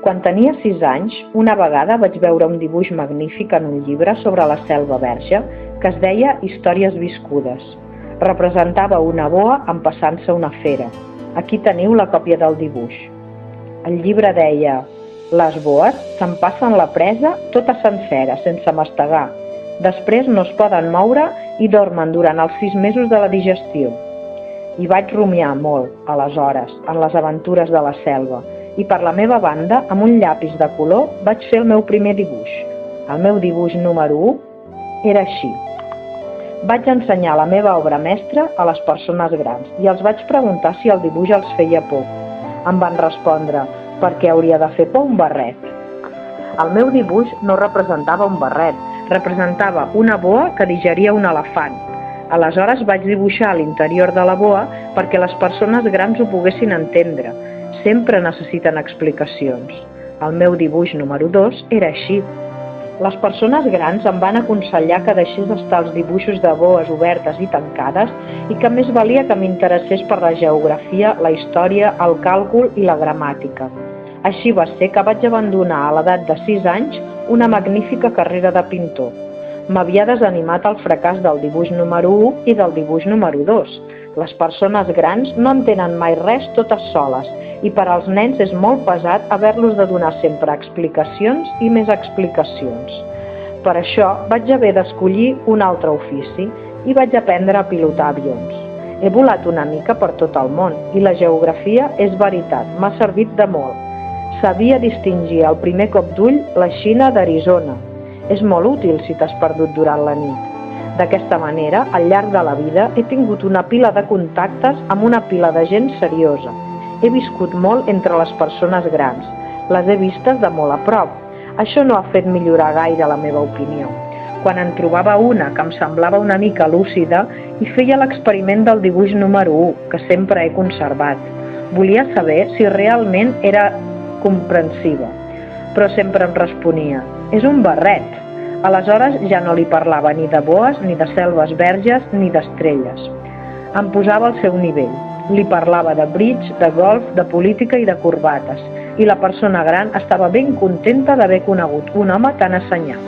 Quan tenia 6 anys, una vegada vaig veure un dibuix magnífic en un llibre sobre la selva verge que es deia Històries viscudes. Representava una boa empassant-se una fera. Aquí teniu la còpia del dibuix. El llibre deia: les boes s'empassen la presa tota sencera, sense mastegar. Després no es poden moure i dormen durant els 6 mesos de la digestió. I vaig rumiar molt, aleshores, en les aventures de la selva, i per la meva banda, amb un llapis de color, vaig fer el meu primer dibuix. El meu dibuix número 1 era així. Vaig ensenyar la meva obra mestra a les persones grans i els vaig preguntar si el dibuix els feia por. Em van respondre: per què hauria de fer por un barret? El meu dibuix no representava un barret, representava una boa que digeria un elefant. Aleshores vaig dibuixar a l'interior de la boa perquè les persones grans ho poguessin entendre. Sempre necessiten explicacions. El meu dibuix número 2 era així. Les persones grans em van aconsellar que deixés estar els dibuixos de boes obertes i tancades i que més valia que m'interessés per la geografia, la història, el càlcul i la gramàtica. Així va ser que vaig abandonar a l'edat de 6 anys una magnífica carrera de pintor. M'havia desanimat el fracàs del dibuix número 1 i del dibuix número 2. Les persones grans no entenen mai res totes soles i per als nens és molt pesat haver-los de donar sempre explicacions i més explicacions. Per això vaig haver d'escollir un altre ofici i vaig aprendre a pilotar avions. He volat una mica per tot el món i la geografia, és veritat, m'ha servit de molt. Sabia distingir al primer cop d'ull la Xina d'Arizona. És molt útil si t'has perdut durant la nit. D'aquesta manera, al llarg de la vida, he tingut una pila de contactes amb una pila de gent seriosa. He viscut molt entre les persones grans. Les he vistes de molt a prop. Això no ha fet millorar gaire la meva opinió. Quan en trobava una que em semblava una mica lúcida, hi feia l'experiment del dibuix número 1, que sempre he conservat. Volia saber si realment era comprensiva, però sempre em responia: és un barret. Aleshores ja no li parlava ni de boes, ni de selves verges, ni d'estrelles. Em posava al seu nivell. Li parlava de bridge, de golf, de política i de corbates. I la persona gran estava ben contenta d'haver conegut un home tan assenyat.